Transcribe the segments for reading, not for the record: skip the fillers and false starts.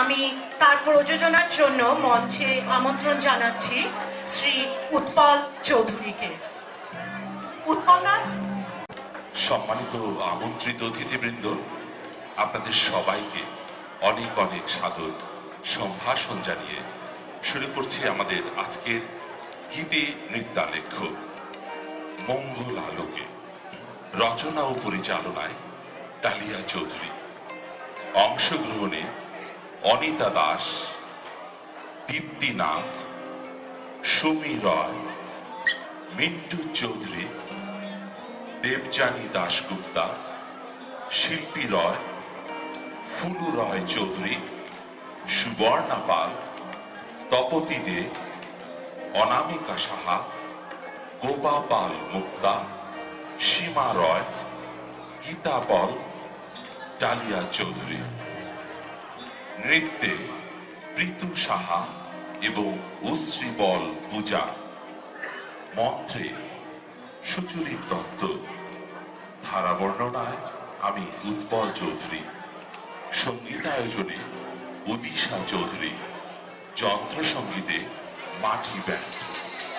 আমি তার প্রযোজনার জন্য মঞ্চে আমন্ত্রণ জানাচ্ছি শ্রী উৎপল চৌধুরীকে। উৎপল দা। সম্মানিত আমন্ত্রিত অতিথিবৃন্দ, আপনাদের সবাইকে অনেক অনেক সাদর সম্ভাষণ জানিয়ে শুরু করছি আমাদের আজকের গীতি নৃত্যালেখ্য মঙ্গল আলোকে। রচনা ও পরিচালনায় ডালিয়া চৌধুরী, অংশগ্রহণে অনিতা দাস, দীপ্তি নাথ, সুমি রয়, মিন্টু চৌধুরী, দেবযানী দাশগুপ্তা, শিল্পী রয়, ফুলু রয় চৌধুরী, সুবর্ণা পাল, তপতি দে, অনামিকা সাহা, গোপা পাল মুক্তা, সীমা রয়, গীতা পল, ডালিয়া চৌধুরী। নৃত্যে প্রীতু সাহা এবং উশ্রীবল পূজা। মন্ত্রে সুচরিত দত্ত। ধারা বর্ণনায় আমি উৎপল চৌধুরী। সঙ্গীতায়োজনে উদিশা চৌধুরী। যন্ত্র সঙ্গীতে মাটি ব্যান্ড।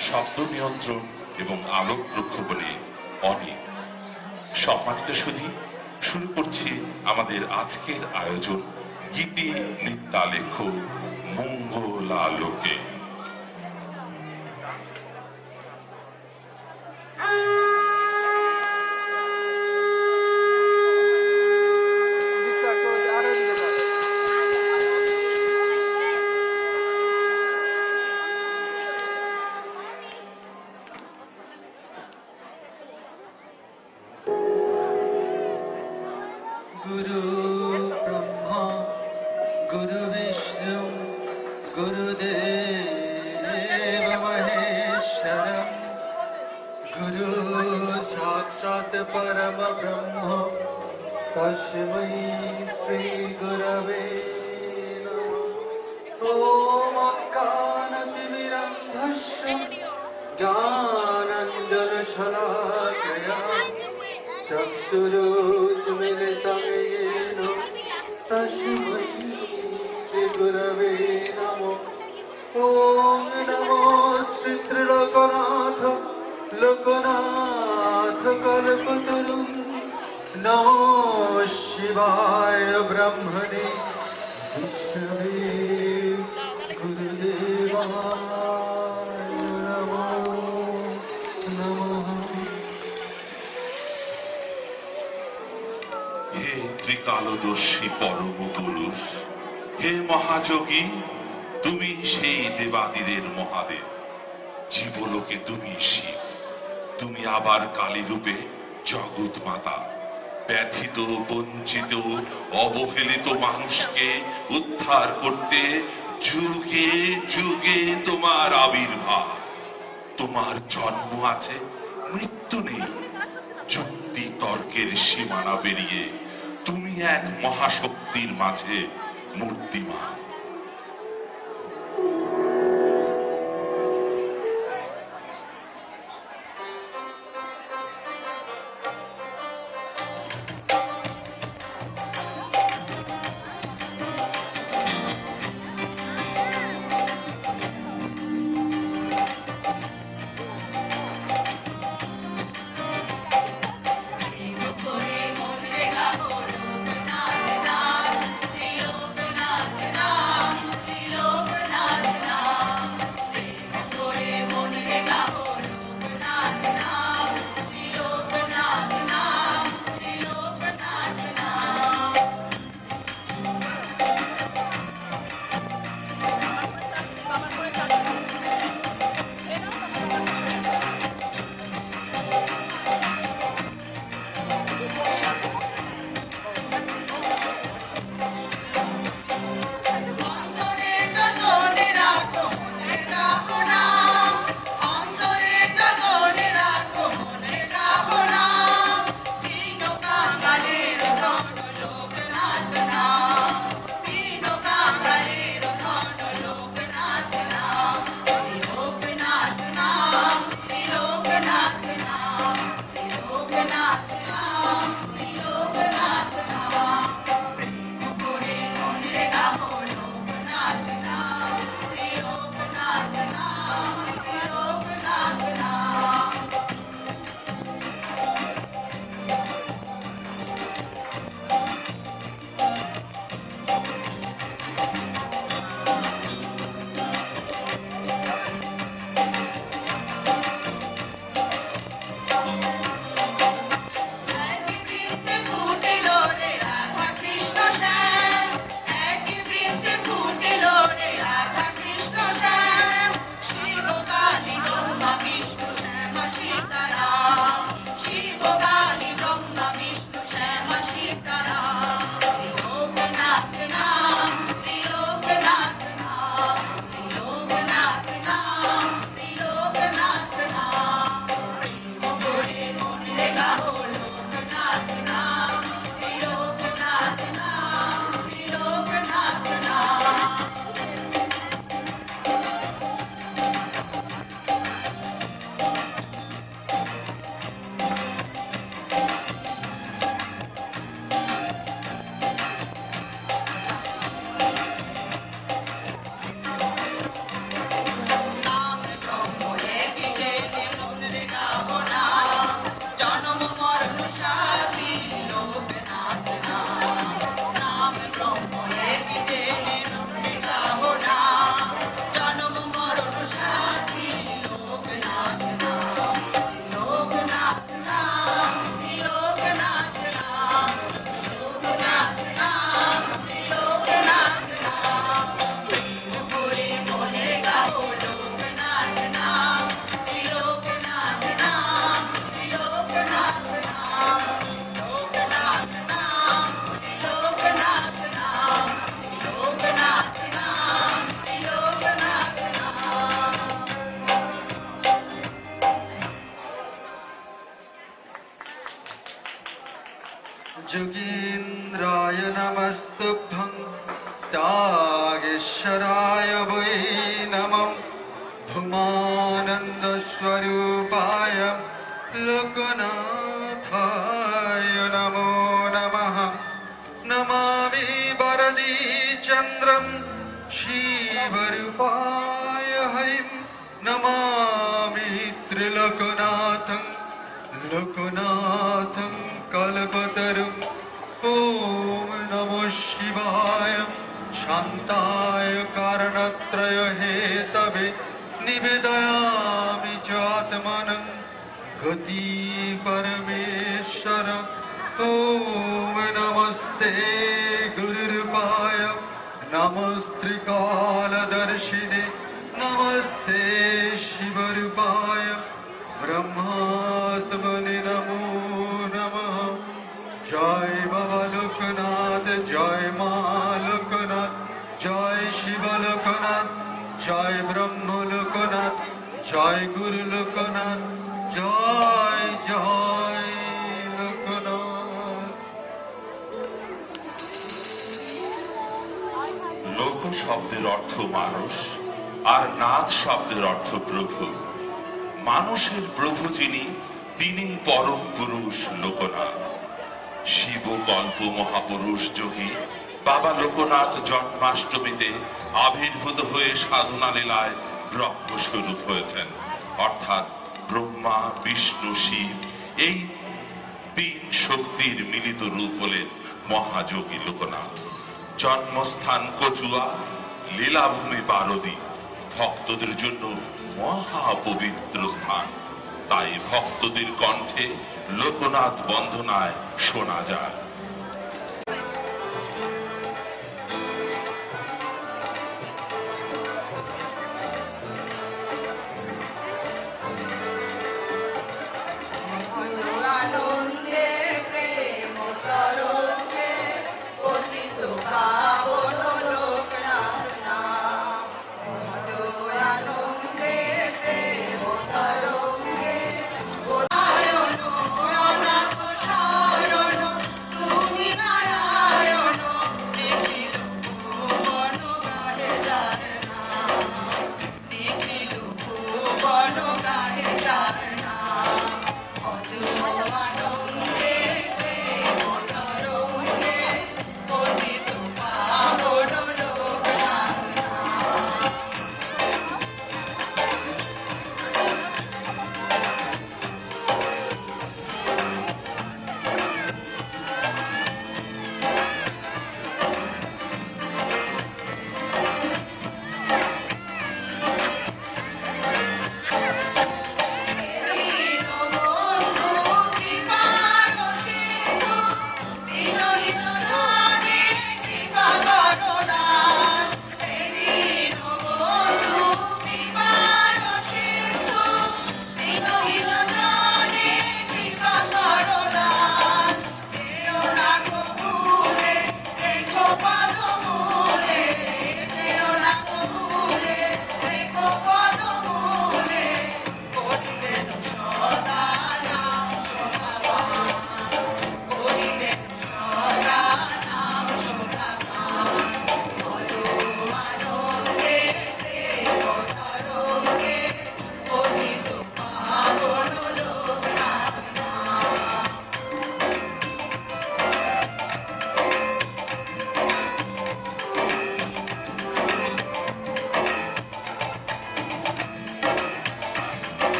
শব্দ নিয়ন্ত্রণ এবং আলোক প্রক্ষেপণে অনেক। সম্মানিত সুধী, শুরু করছি আমাদের আজকের আয়োজন গীতি নৃত্যালেখ্য মঙ্গলালোকে। गुरु ब्रह्मा गुरु विष्णु गुरुदेव महेश्वरम् गुरु साक्षात् परम ब्रह्म तस्मै श्री गुरवे नमः। ॐ अज्ञानतिमिरन्धस्य ज्ञानाञ्जनशलाकया चक्षुरुन्मिलितं येन तस्मै श्रीगुरवे नमः। ॐ नमो श्रीत्रिलोकनाथ लोकनाथ कल्पतरु नमो शिवाय ब्रह्मणे विष्णवे गुरुदेवाय नमो नमः। হে ত্রিকালদর্শী পরম পুরুষ, হে মহাযোগী, তুমি সেই দেবাদিদের মহাদেব। জীবলোকে তুমি শিব, তুমি আবার কালী রূপে জগৎ মাতা। ব্যথিত বঞ্চিত অবহেলিত মানুষকে উদ্ধার করতে যুগে যুগে তোমার আবির্ভাব। তোমার জন্ম আছে, মৃত্যু নেই। যুক্তি তর্কের সীমানা পেরিয়ে তুমি এক মহাশক্তির মাঝে মূর্তিমান। Look, যোগীন্দ্রায় নমস্তুভ্যং त्यागेश्वराय वै नमः धूमानन्दस्वरूपाय लोकनाथाय नमो नमः नमामि वरदीचन्द्रं शिवरूपाय हरिं नमामि त्रिलोकनाथं लोकनाथं कल्पतरुम् ॐ नमो शिवाय शान्ताय कारणत्रय हेतवे निवेदयामि च आत्मानं गति परमेश्वर ॐ नमस्ते गुरुरूपाय नमस्त्रिकालदर्शिने नमस्ते शिवरूपाय ब्रह्मात्मने नमो नमः जय बाबा लोकनाथ जय माँ लोकनाथ जय शिव लोकनाथ जय ब्रह्म लोकनाथ जय गुरु लोकनाथ जय जय लोकनाथ। লোক শব্দের অর্থ মানুষ আর নাথ শব্দের অর্থ প্রভু। মানুষের প্রভু যিনি, তিনি পরম পুরুষ লোকনাথ। শিবকল্প মহাপুরুষ যোগী বাবা লোকনাথ জন্মাষ্টমীতে আবির্ভূত হয়ে সাধনা লীলায় ব্রহ্মস্বরূপ হয়েছেন, অর্থাৎ ব্রহ্মা বিষ্ণু শিব এই তিন শক্তির মিলিত রূপ হলেন মহাযোগী লোকনাথ। জন্মস্থান কচুয়া, লীলাভূমি বারদী, ভক্তদের জন্য মহাপবিত্র স্থান। তাই ভক্তদের কণ্ঠে লোকনাথ বন্দনায় শোনা যায়। আনন্দে প্রেম তরঙ্গে পতিত পাবন লোকনাথ নাম। আনন্দে প্রেম তরঙ্গে অনাথ শরণ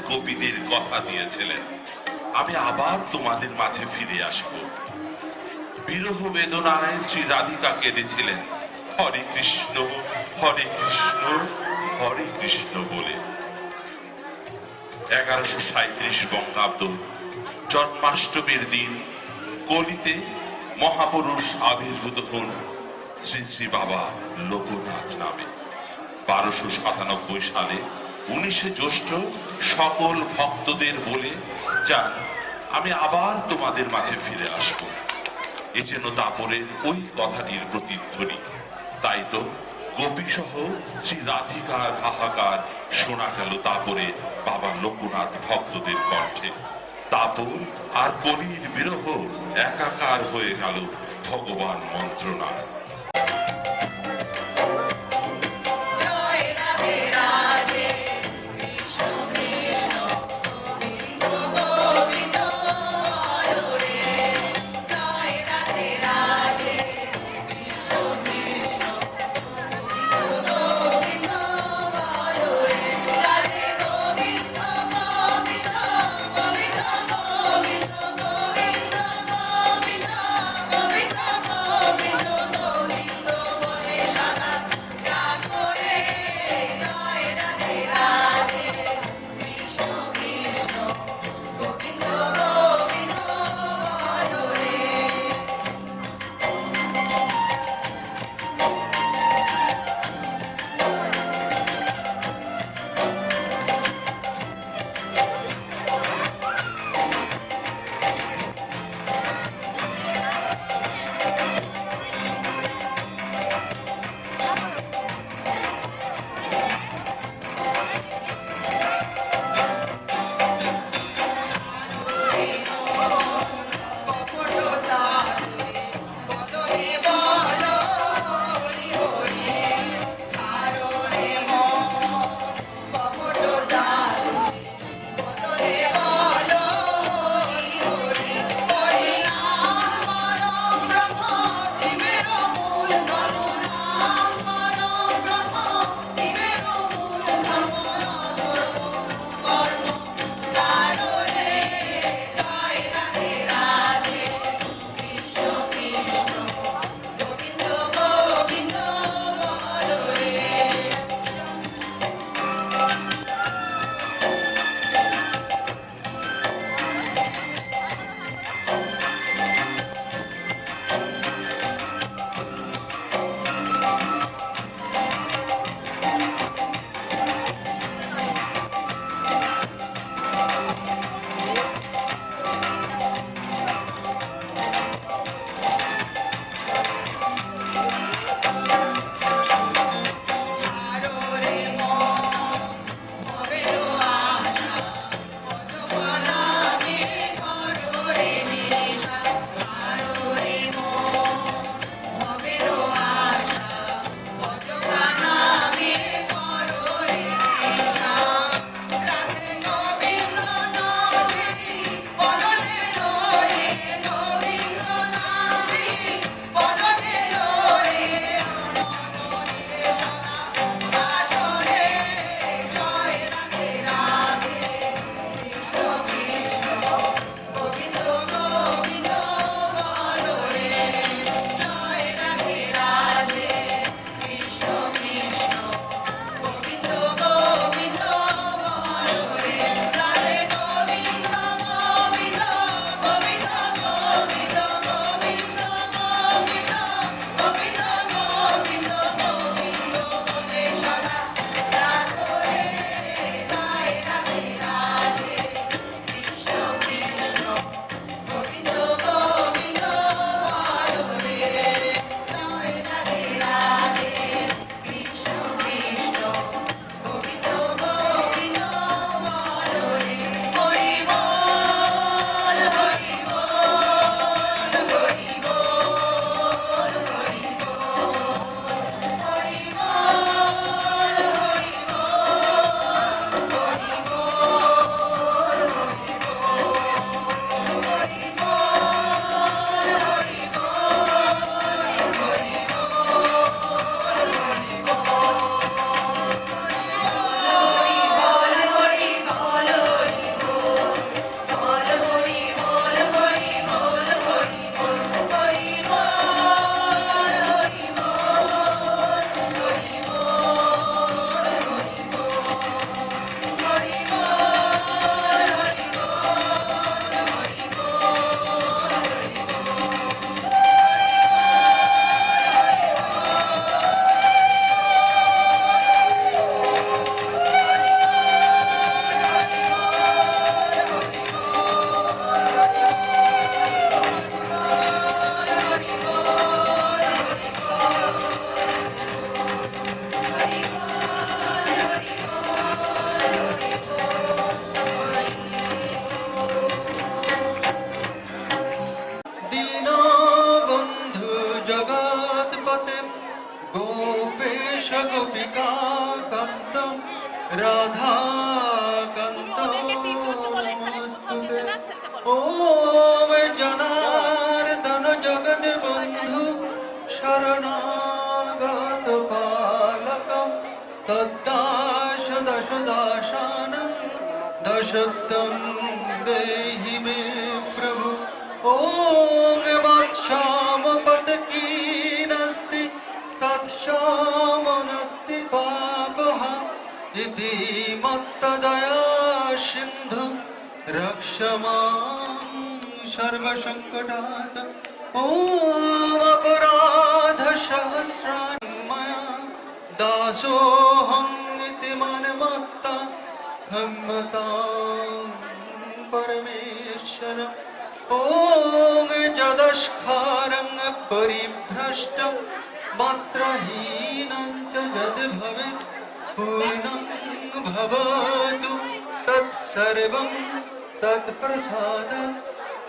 গোপীদের কথা দিয়েছিলেন, আমি আবার তোমাদের মাঝে ফিরে আসব। বিরহ বেদনায় শ্রী রাধিকা কেঁদেছিলেন হরে কৃষ্ণ হরে কৃষ্ণ হরে কৃষ্ণ বলে। 1137 বঙ্গাব্দ জন্মাষ্টমীর দিন কলিতে মহাপুরুষ আবির্ভূত হন শ্রী শ্রী বাবা লোকনাথ নামে। 1297 সালে 19 জ্যৈষ্ঠ সকল ভক্তদের বলে যান, আমি আবার তোমাদের মাঝে ফিরে আসব। এ যেন দাপরের ওই কথাটির প্রতিধ্বনি। তাই তো গোপী সহ শ্রী রাধিকার হাহাকার শোনা গেল দাপরে বাবা লোকনাথ ভক্তদের কণ্ঠে। দাপর আর কলির বিরহ একাকার হয়ে গেল ভগবান মন্ত্রণায়। জয় রাধে রাধে কৃষ্ণ কৃষ্ণ গোবিন্দ গোবিন্দ বলো রে। জয় রাধে রাধে কৃষ্ণ কৃষ্ণ গোবিন্দ গোবিন্দ বলো রে। রাধে গোবিন্দ গোবিন্দ গোবিন্দ গোবিন্দ গোবিন্দ গোবিন্দ গোবিন্দ গোবিন্দ तं देहि मे प्रभु ॐ मत्क्षामपतकी नास्ति तत्क्षामनस्ति पापः इति मत्तदया सिन्धु रक्ष मां सर्वसङ्कटात् ॐ अपराधसहस्राणि मया दासोऽहं इति मन्मत्ता क्षम्यतां परमेश्वर ॐ यदस्खारं परिभ्रष्टं मात्रहीनं च यद् भवेत् पूर्णं भवतु तत्सर्वं तत्प्रसादात्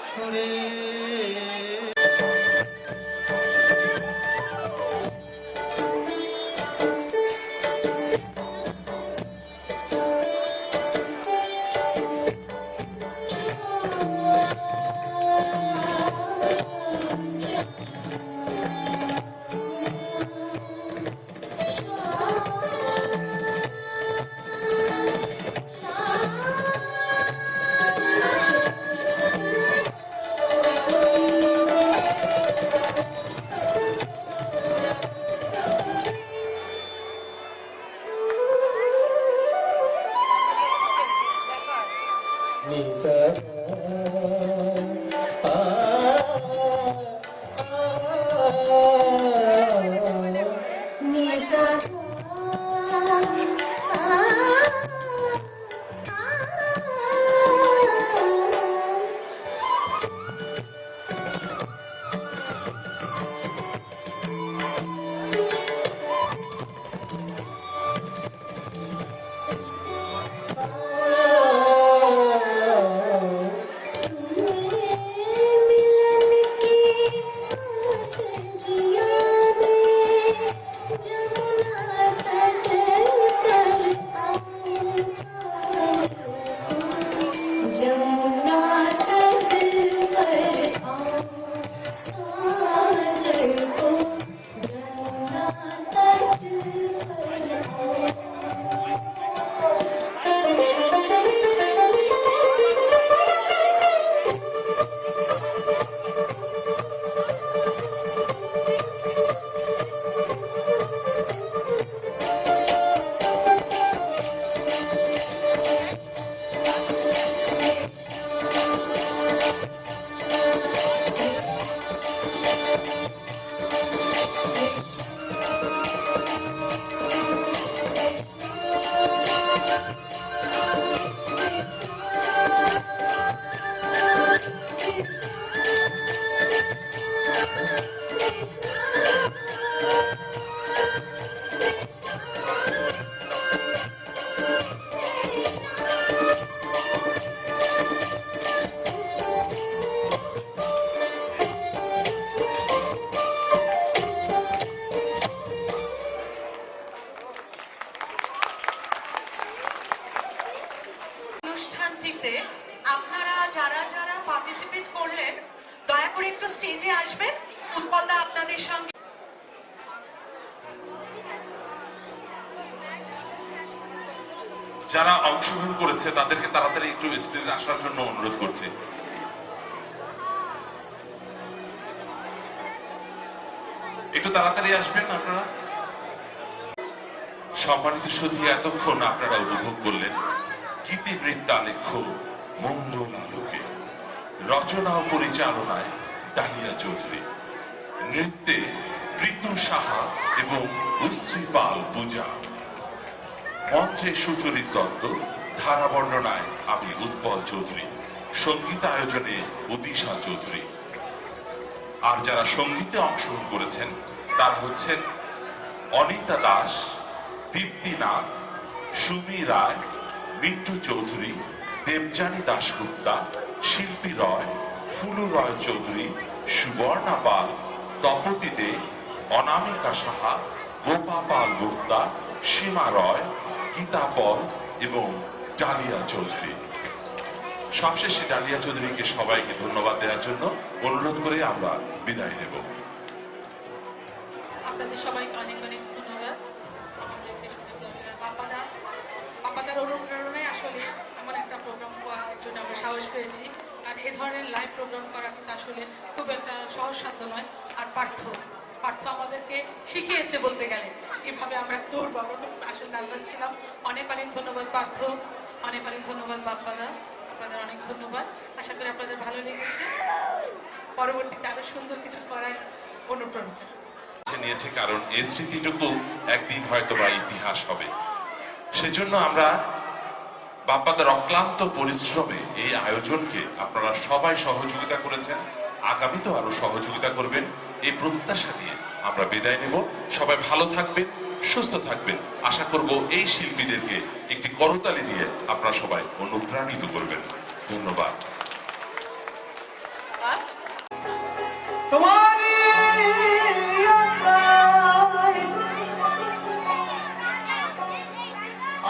सुरे অনুষ্ঠানটিতে আপনারা যারা যারা পার্টিসিপেট করলেন দয়া করে একটু স্টেজে আসবেন। উৎপলদা আপনাদের সঙ্গে যারা অংশগ্রহণ করেছে তাদেরকে তাড়াতাড়ি একটু স্টেজে আসার জন্য অনুরোধ করছি। একটু তাড়াতাড়ি আসবেন আপনারা। সম্মানিত সুধী, এতক্ষণ আপনারা উপভোগ করলেন গীতি নৃত্যালেখ্য মঙ্গল আলোকে, রচনা ও পরিচালনায় ডালিয়া চৌধুরী, নৃত্যে প্রীতু সাহা এবং উশ্রী পাল পূজা, মঞ্চে সুচরিত দত্ত, ধারা বর্ণনায় আমি উৎপল চৌধুরী, সঙ্গীত আয়োজনে উদিশা চৌধুরী। আর যারা সঙ্গীতে অংশগ্রহণ করেছেন তারা হচ্ছেন অনিতা দাস, দীপ্তি নাথ, সুমি রায়, মিন্টু চৌধুরী, দেবযানী দাশগুপ্তা, শিল্পী রয়, ফুলু রয় চৌধুরী, সুবর্ণা পাল, তপতি দে, অনামিকা সাহা, গোপা পাল গুপ্তা, সীমা রয়, গীতা পল এবং ডালিয়া চৌধুরী। সবশেষে ডালিয়া চৌধুরীকে সবাইকে ধন্যবাদ দেওয়ার জন্য অনুরোধ করে আমরা বিদায় নেব। আপনাদের সবাইকে অনেক অনেক ধন্যবাদ। পাপাদার অনুপ্রেরণায় আসলে এমন একটা প্রোগ্রাম সাহস পেয়েছি। আর এই ধরনের লাইভ প্রোগ্রাম করা কিন্তু আসলে খুব একটা সহজ সাধ্য নয়। আর পার্থ আমাদেরকে শিখিয়েছে বলতে গেলে এভাবে আমরা করবো। আমরা খুব আসলে নার্ভাস ছিলাম। অনেক অনেক ধন্যবাদ পার্থ, অনেক অনেক ধন্যবাদ বাপ্পাদা, আপনাদের অনেক ধন্যবাদ। আশা করি আপনাদের ভালো লেগেছে। পরবর্তীতে আরো সুন্দর কিছু করার অনুপ্রাণিত নিয়েছি, কারণ এই স্মৃতিটুকু একদিন হয়তো বা ইতিহাস হবে। সেজন্য আমরা বাপ্পাদার অক্লান্ত পরিশ্রমে এই আয়োজনকে আপনারা সবাই সহযোগিতা করেছেন, আগামীতেও আরো সহযোগিতা করবেন এই প্রত্যাশা নিয়ে আমরা বিদায় নেব। সবাই ভালো থাকবেন, সুস্থ থাকবেন। আশা করব এই শিল্পীদেরকে একটি করতালি দিয়ে আপনারা সবাই অনুপ্রাণিত করবেন। ধন্যবাদ।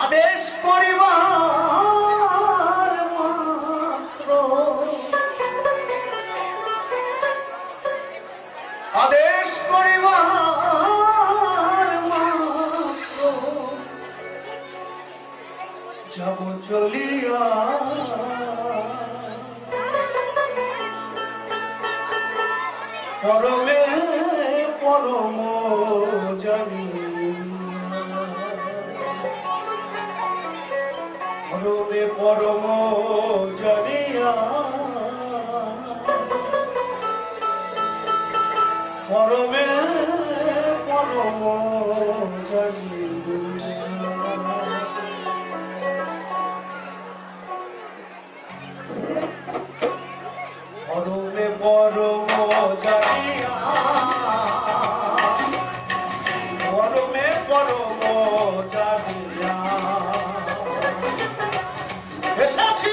আদেশ করিবার মাত্র, আদেশ করিবার মাত্র যাব চলিয়া, পরমে পরম জানি, পরমে পরম জানিয়া, পরমে পরম জানিয়া, পরমে পরম জানিয়া, পরমে পরম জানিয়া, এসেছি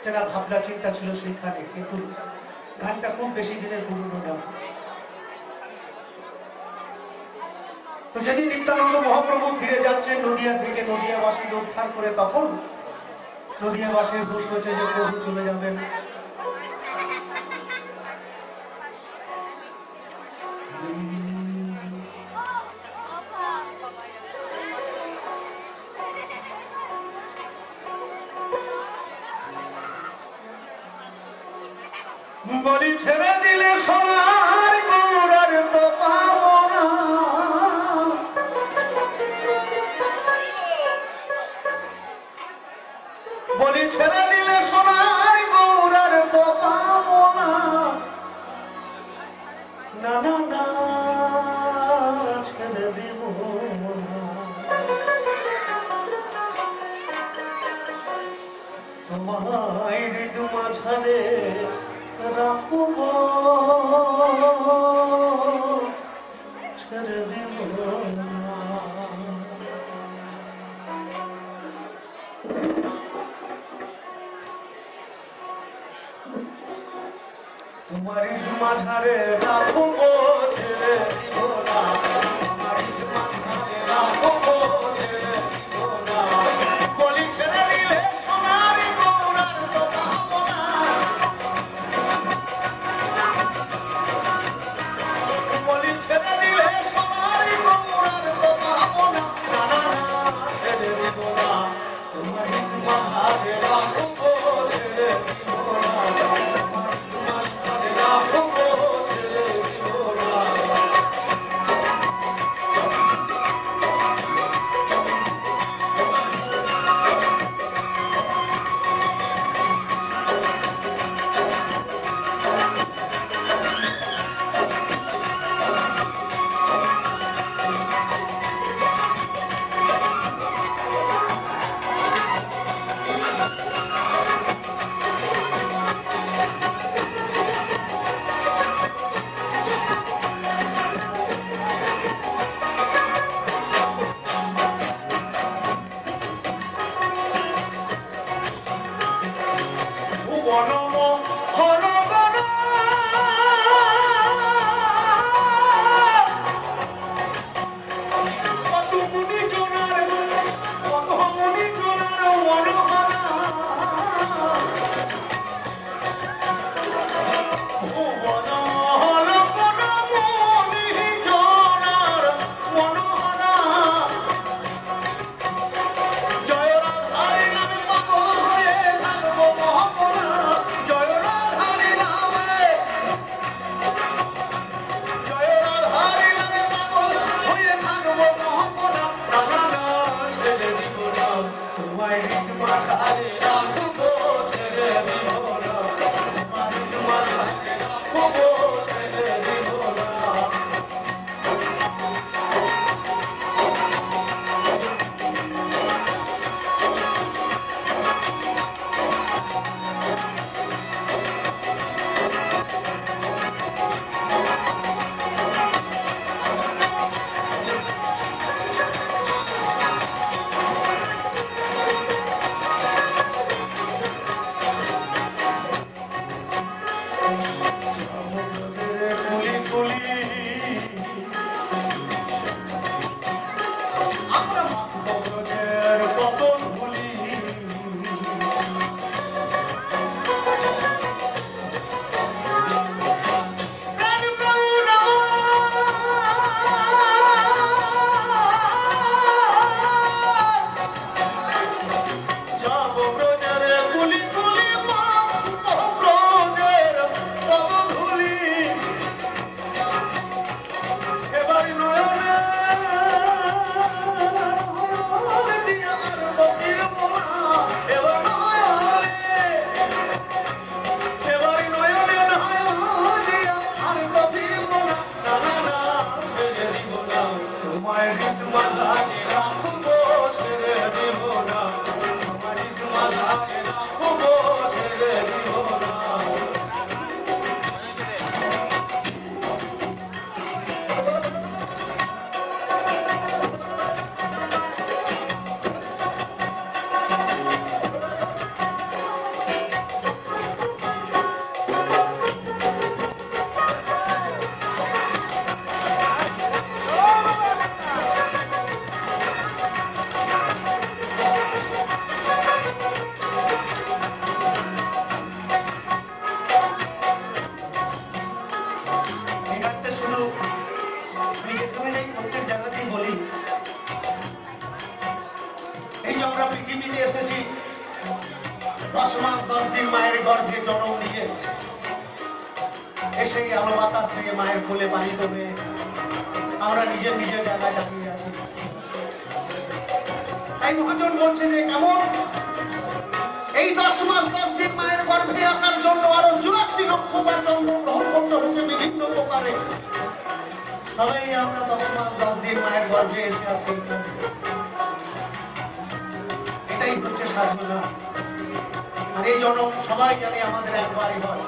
তেরা ভাবনা চিন্তা ছিল সেইখানে, কিন্তু গানটা খুব বেশি দিনের পুরনো না। তো যেদিন নিত্যানন্দ মহাপ্রভু ফিরে যাচ্ছেন নদিয়া থেকে, নদিয়াবাসীকে উদ্ধার করে, তখন নদিয়াবাসীর হুঁশ হয়েছে যে প্রভু চলে যাবেন। বলি ছেড়ে দিলে সোনার গৌরার তো পাবো না, বলি ছেড়ে দিলে সোনার গৌরার তো পাবো না, না না না ছেড়ে দিব না। তোমায় হৃদ মাঝারে রাখব, ছেড়ে দিব না। তোমার হৃদ মাঝারে রাখব, ছেড়ে দিব না। তোমার হৃদ মাঝারে রাখব, ছেড়ে দিব না। বলি ছেড়ে দিলে সোনার গৌরার তো পাবো না, বলি ছেড়ে দিলে সোনার গৌরার তো পাবো না, না না না ছেড়ে দিব না। তোমার হৃদ মাঝারে রাখব, ছেড়ে দিব না। তোমার হৃদ মাঝারে রাখব, ছেড়ে দিব না। ভুবনম হরগণ কত মুনি জনার, কত মুনি জনার মনোহরা। ভুবনম হরগণ মুনি জনার মনোহরা। জয় রাধারি নামে পাগল হয়ে থাকবো মহাপনা, জয় রাধারি নামে, জয় রাধারি নামে পাগল হয়ে থাকবো মহাপনা, না না না ছেড়ে দিব না। তোমায় হৃদ মাঝারে রাখবো, ছেড়ে দিব না। তোমার হৃদ মাঝারে রাখবো, ছেড়ে দিব না। কুলি কুলি আমরা মাতবরের পতন ভুলি, প্রাণ গৌরা যাব ব্রজের কুলি কুলি, মা ব্রজের পদধূলি। এবার নয়নে হরণ দিয়া আর বকির মোনা, এবার নয়নে, এবার নয়নে নয়ন দিয়া আর বকির মোনা, না না না ছেড়ে দিব না। তোমায় হৃদ মাঝারে রাখবো, ছেড়ে দিব না। তোমার হৃদ মাঝারে রাখবো, ছেড়ে দিব না। মাস 10 দিন মায়ের গর্ভে জন্ম নিয়ে এসে আলো বাতাস থেকে মায়ের কোলে পালিত হয়ে আমরা নিজের নিজের জায়গায় দাঁড়িয়ে আছি। তাই মহাজন বলছে যে কেমন এই 10 মাস 10 দিন মায়ের গর্ভে আসার জন্য আরো 84 লক্ষ বার জন্মগ্রহণ করতে হচ্ছে বিভিন্ন প্রকারে। তবেই আমরা 10 মাস 10 দিন মায়ের গর্ভে এসে আছি। এটাই হচ্ছে সাধনা। আর এই জন্ম সবাই জানে আমাদের একবারই হয়।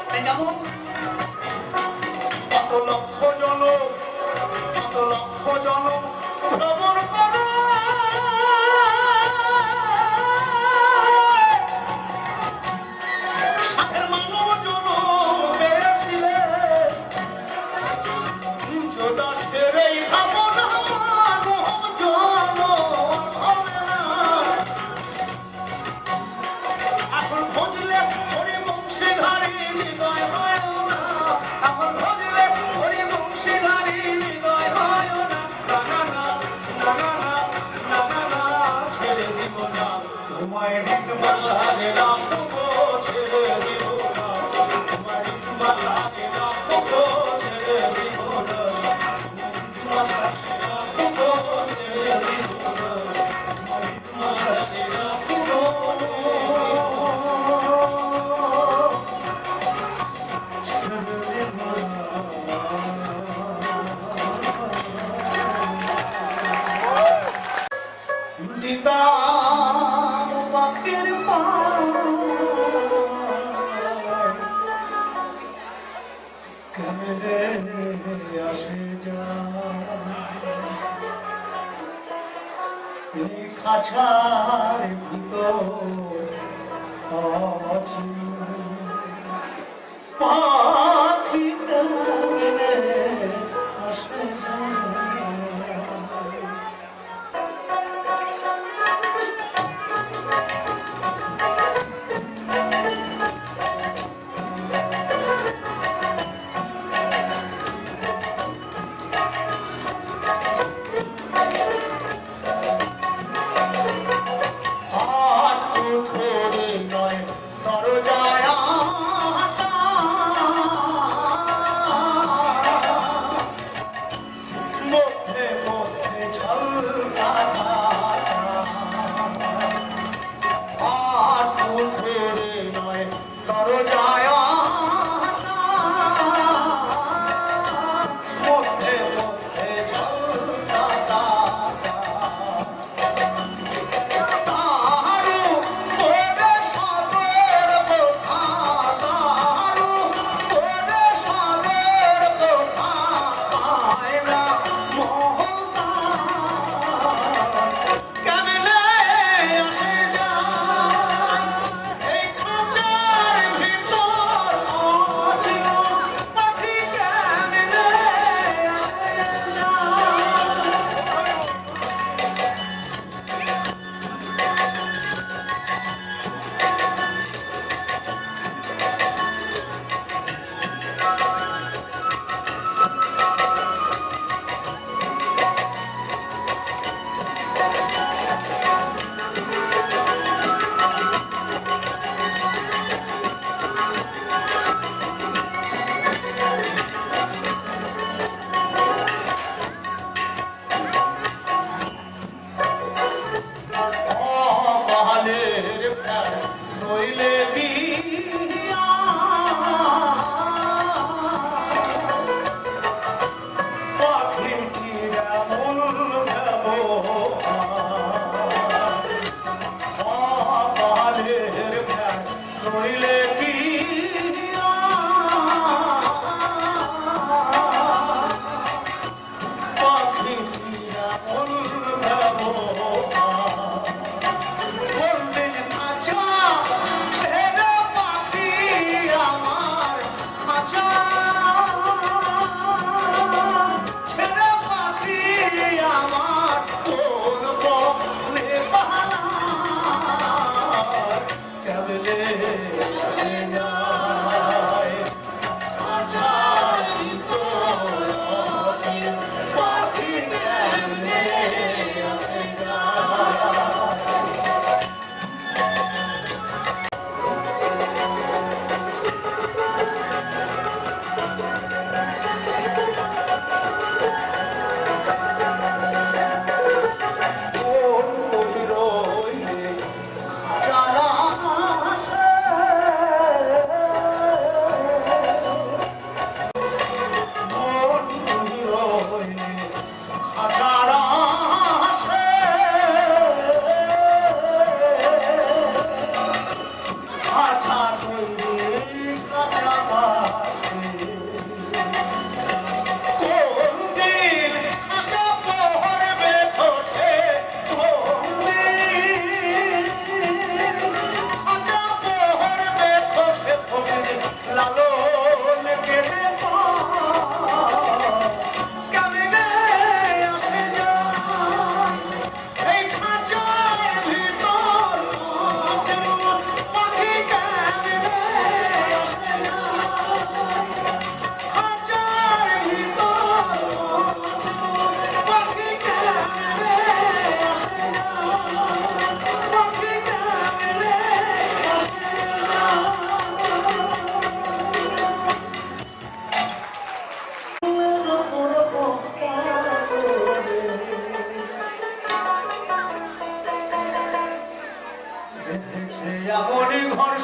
তাই কেমন কত লক্ষ জনম ভ্রমণ করো সাথের মানব জনম পেয়েছিলে যদাসের এই ভাবনা জনম হবে না। এখন ভজলে হরিবংশীধারী হৃদয় হয় না, এখন ভজলে হরিবংশীধারী হৃদয় হয় না। না না না না না না না না ছেড়ে দিব না তোমায় ঋতুমালারে রাখবো, ছেড়ে দিব না তোমায় ঋতুমালারে রাখবো, ছেড়ে দিব না ঋতুমালারে রাখবো, ছেড়ে দিব না ঋতুমালারে রাখবো। দিদার পাখির কেমনে আসে এই খাঁচার ভিতর আছি পাখি কেমনে আসে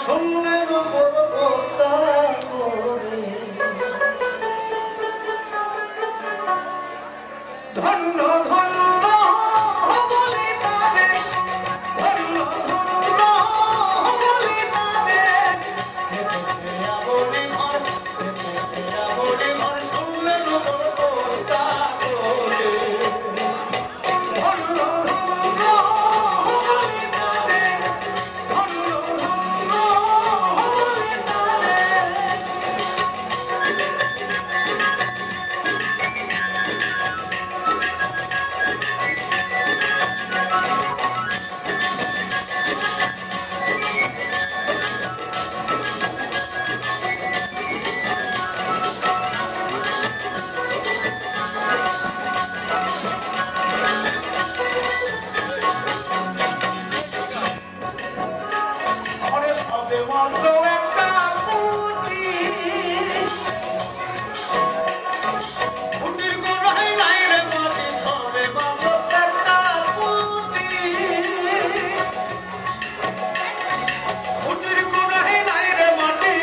শূন্যের উপর বস্তা করে ধন্য ধন্য বলি তারে, ধন্য ধন্য বলি তারে, বলি ঘর বলি ঘর শূন্যের উপর বস্তা করে ধন্য ধন্য বলি তারে, ধন্য ধন্য বলি তারে। আরে সবে মাত্র একটা পুঁটি, পুঁটির গোড়ায় নাই রে মাটি, সবে মাত্র একটা পুঁটি, পুঁটির গোড়ায় নাই রে মাটি,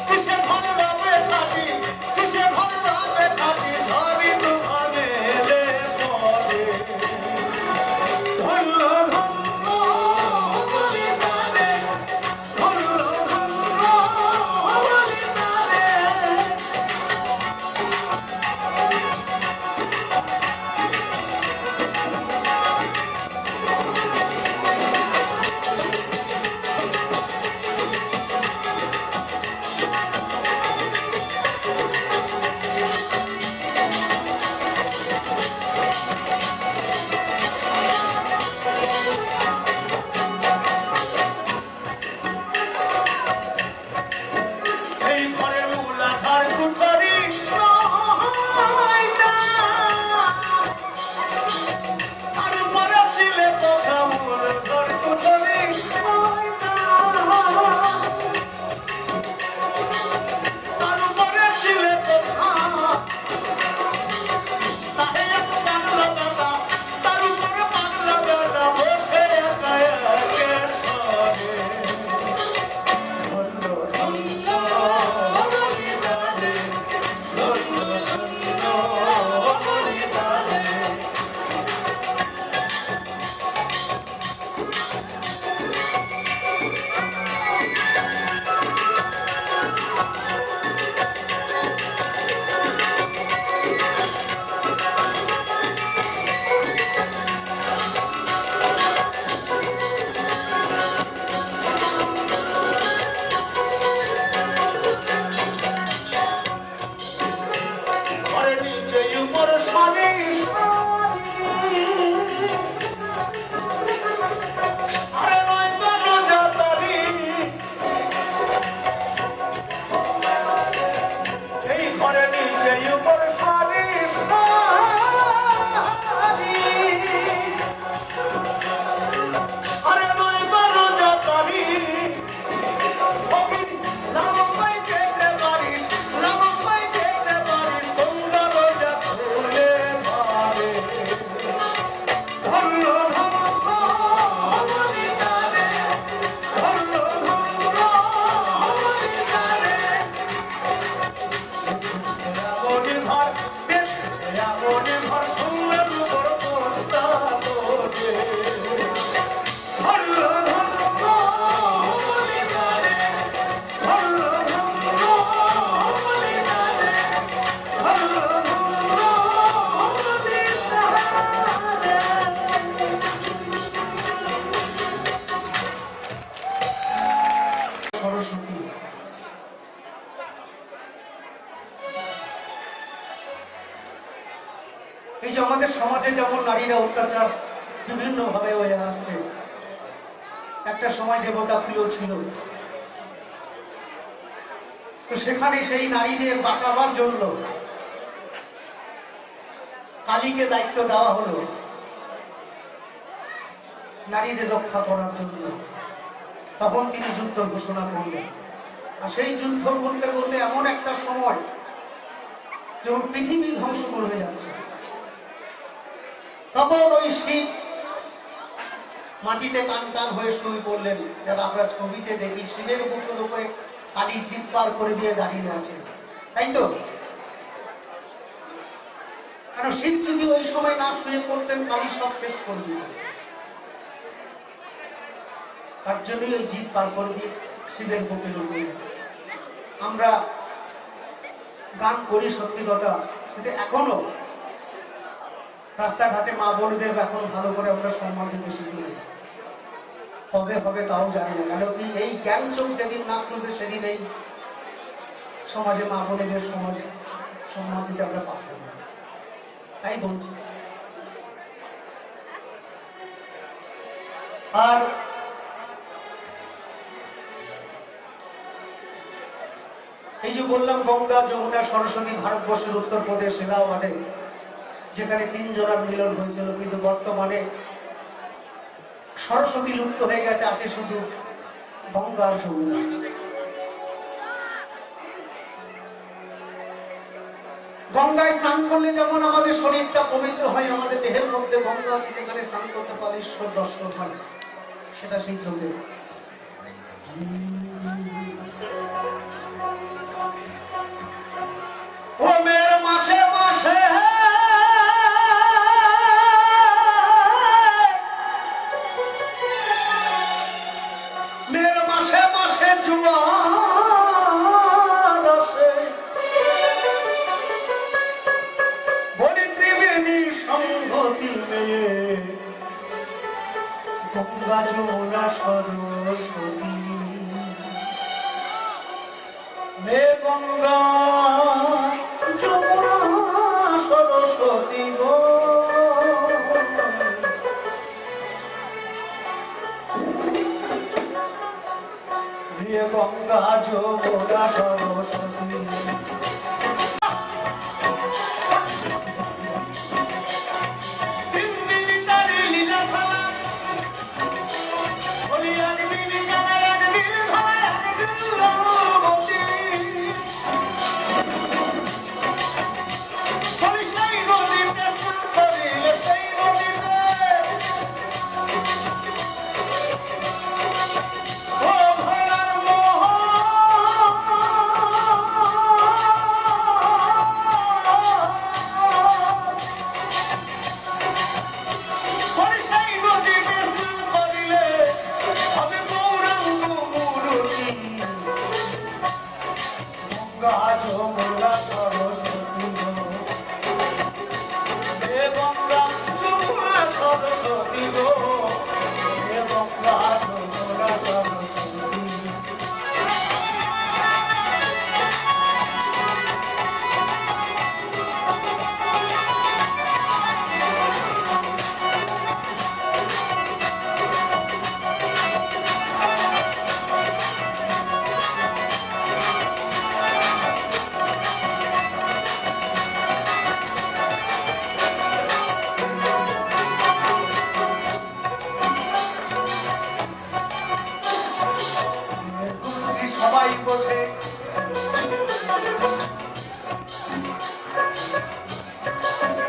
কিসে ভালো রাবে থাকি, কিসে ভালো রাবে থাকি, ঝড়ি তুফানে এলে পরে ধন্য ধন্য বলি তারে, ধন্য ধন্য বলি তারে। এই ঘরে মূলাধার কুঠরি নয়টা, আর উপরে ছিলে কোথা মূলধর কুঠরি নয়টা, আর উপরে ছিলে কোথা তাহে এক বাংলা বেটা, তার উপরে বাংলা বেটা বসে একা একে সরে ধন্য ধন্য বলি তারে, ধন্য ধন্য বলি তারে। ঘরে নিচে উপর সারি আরে নয় বারো জাতারি, এই ঘরে নিচে উপর সারি আরে নয় বারো জাতারি, লামাই যেতে পারিস, লামাই যেতে পারিস, তোমরা রোজা খুলে পারে ধন্য ধন্য বলি তারে, ধন্য ধন্য বলি তারে। বলি ঘর বলি ঘর শূন্যের উপর বস্তা করে ধন্য ধন্য বলি তারে, ধন্য ধন্য বলি তারে, ধন্য ধন্য বলি তারে। সরস্বতী এই যে আমাদের সমাজে যেমন নারীরা অত্যাচার বিভিন্ন ভাবে হয়ে আসছে, একটা সময় দেবতা প্রিয় ছিল, তো সেখানে সেই নারীদের বাঁচাবার জন্য কালীকে দায়িত্ব দেওয়া হলো নারীদের রক্ষা করার জন্য। তখন তিনি যুদ্ধ ঘোষণা করলেন, আর সেই যুদ্ধ করতে করতে এমন একটা সময় যখন পৃথিবী ধ্বংস করে যাচ্ছে, তখন ওই শিব মাটিতে টান টান হয়ে শুয়ে পড়লেন, যারা আমরা ছবিতে দেখি শিবের বুকের উপরে কালী জিভ পার করে দিয়ে দাঁড়িয়ে আছেন, তাই তো? কারণ শিব যদি ওই সময় না শুয়ে পড়তেন, কালী সব শেষ করে দিতেন। তার জন্যই ওই জিভ পার করে দিয়ে শিবের বুকের উপরে আমরা গান করি, সত্যি কথা। কিন্তু এখনো রাস্তাঘাটে মা বোনদের এখন ভালো করে আমরা সম্মান দিতে শিখি। কবে হবে তাও জানি না, কারণ কি এই জ্ঞান চোখ যেদিন না খুলবে সেদিন এই সমাজে মা বোনদের সমাজে সম্মান দিতে আমরা পারব না। তাই বলছি। আর এই যে বললাম গঙ্গা যমুনা সরস্বতী ভারতবর্ষের উত্তরপ্রদেশ এলাহাবাদে যেখানে 3 জনের মিলন হয়েছিল, কিন্তু বর্তমানে সরস্বতী লুপ্ত হয়ে গেছে, আছে শুধু গঙ্গা আর যমুনা। গঙ্গায় স্নান করলে যেমন আমাদের শরীরটা পবিত্র হয়, আমাদের দেহের মধ্যে গঙ্গা আছে, যেখানে স্নান করতে পারে ঈশ্বর দর্শন হয়, সেটা সেই চোখে। ও মেয়ের মাসে মাসে মেয়ের মাসে মাসে জুয়ার আসে, বলি ত্রিবেণী সংগতি মেয়ে গঙ্গা যমুনা সরস্বতী। হে গঙ্গা যমুনা সরস্বতী গো, হে গঙ্গা যমুনা সরস্বতী।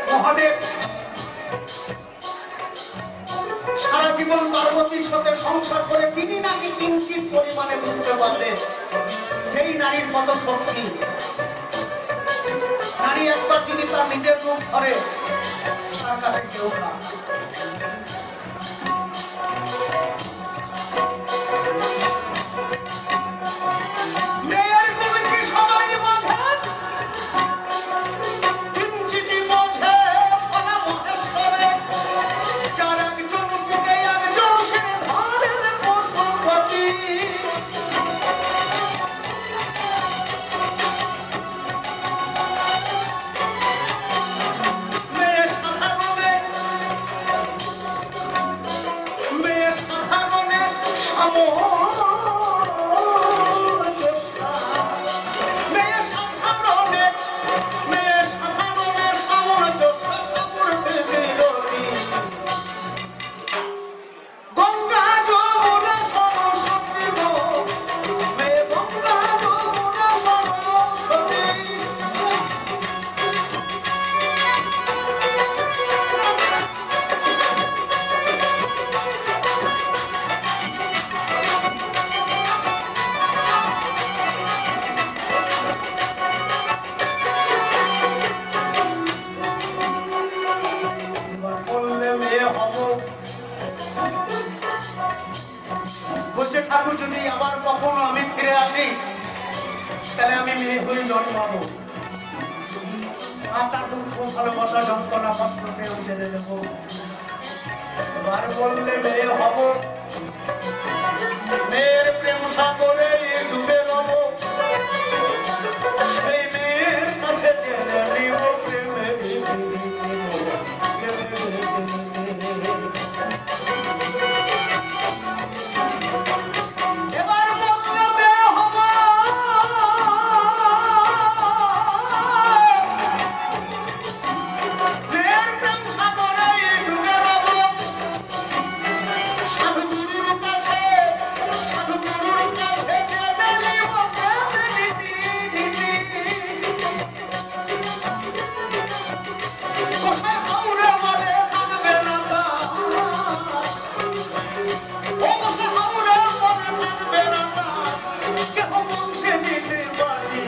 মহাদেব সারা জীবন পার্বতীর সাথে সংসার করে তিনি নাকি কিঞ্চিত পরিমাণে বুঝতে পারলেন যেই নারীর কত শক্তি। নারী একবার যদি তার নিজের রূপ ধরে, তার কাছে কেউ না। Oh ঠাকুর যদি আবার কখনো আমি ফিরে আসি, তাহলে আমি মেয়ে হয়ে জন্মাবো। আর তার দুঃখ ভালোবাসা যন্ত্রণা কষ্ট পেয়ে জেনে নেবো। এবার বললে মেয়ে হব, মেয়ের প্রেম সাগরে ডুবে রব, সেই মেয়ের কাছে জেনে নিব প্রেমে এবার বললে মেয়ে হব, মেয়ের প্রেম সাগরে ডুবে রব, সাধুগুরুর কাছে জেনে নিব প্রেমে কোষায় হাওড়ে মারে কাঁদবে না তার, ও কোষায় হাওড়ে মারে কাঁদবে না তার, কেহ বংশে দিতে পারি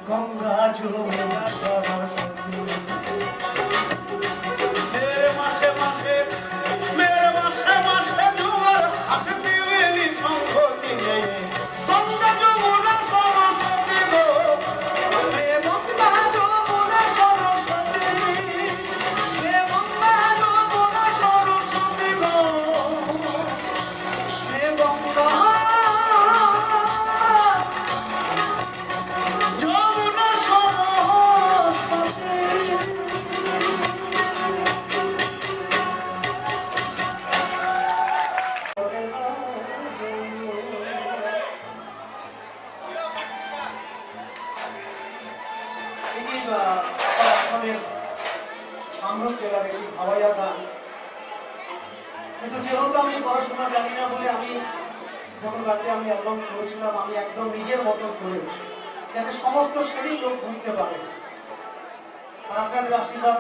গঙ্গা যমুনা সরস্বতী। মেরে মাসে মাসে জোয়ার আসে পিউলি সংহতি নেই, গঙ্গা যমুনা সরস্বতী গো, হে গঙ্গা যমুনা সরস্বতী, হে গঙ্গা যমুনা সরস্বতী গো, হে গঙ্গা যমুনা সরস্বতী। কিন্তু যেহেতু আমি পড়াশোনা জানি না বলে আমি যখন গানটি আমি অ্যালবাম করেছিলাম, আমি একদম নিজের মতন করে, যাতে সমস্ত শ্রেণীর লোক বুঝতে পারে। আর আপনাদের আশীর্বাদ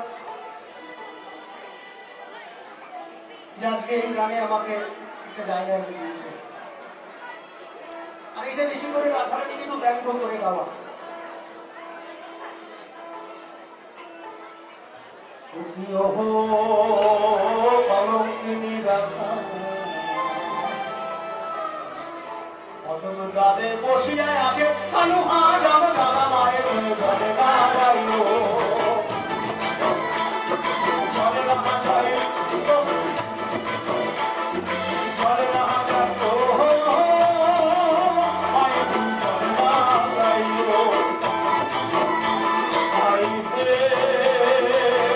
যে আজকে এই গানে আমাকে একটা জায়গা এনে দিয়েছে। আর এটা বেশি করে রাধারানী কিন্তু ব্যঙ্গ করে গাওয়া। কলঙ্কিনী রাধা দাদে বসিয়া আছে কানুহা রাম দাদা মায়ের ঘরে গাইও চলে রাহা যায় চলে রাহা যায় ও মায়ের ঘরে গাইও আইতে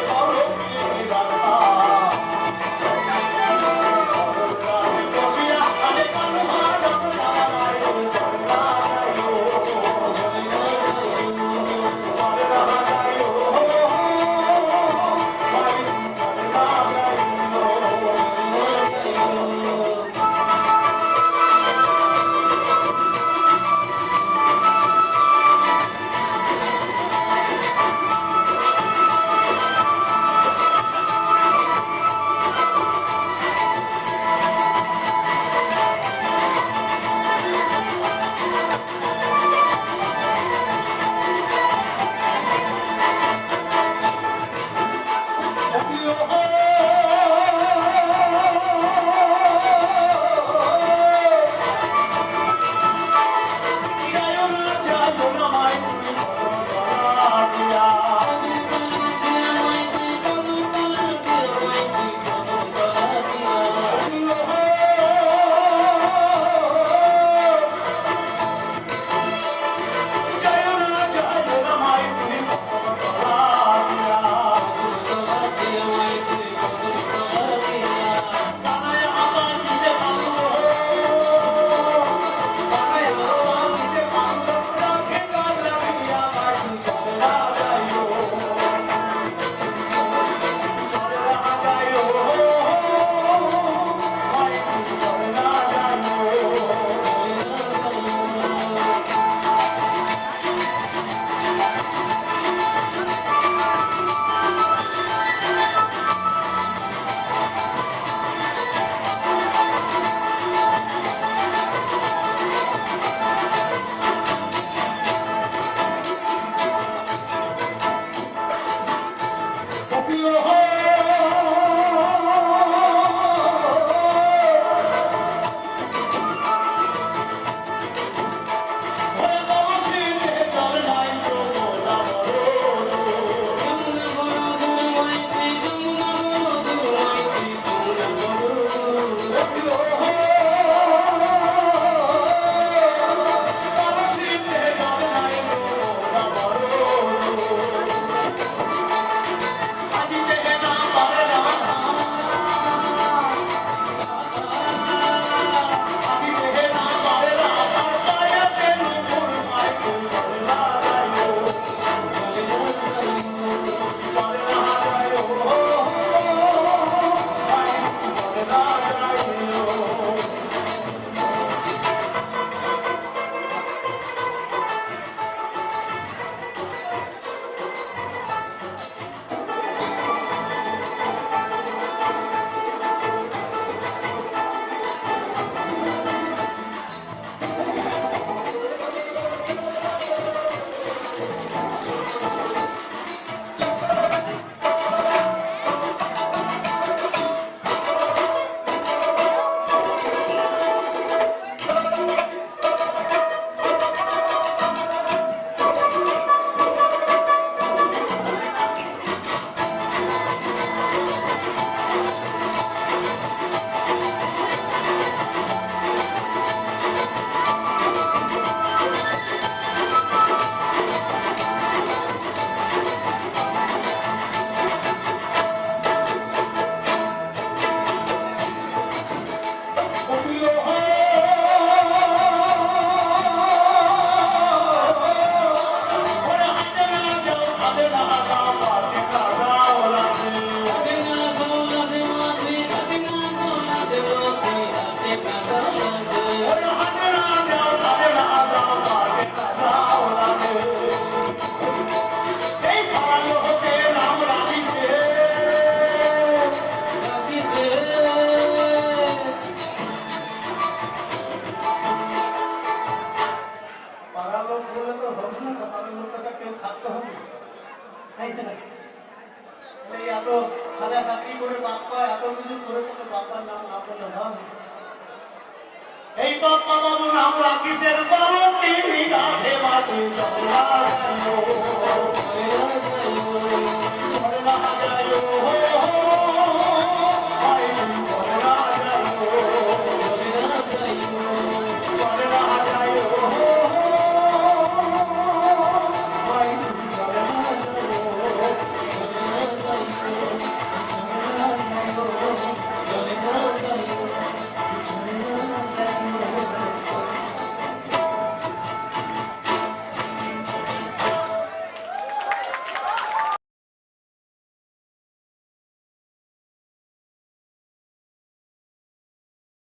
কলঙ্কিনী রাধা বসিয়া আছে কানুহা রাম দাদা মায়ের ঘরে গাইও চলে রাহা যায় এই এত খালা চাকরি করে বাপ্পা এত কিছু করেছে তো বাপ্পার নাম না বললে হয়? এই বাপ্পা বাবু নাম রাখিসের বাবা তিনি রাধে মাটি জগন্নাথ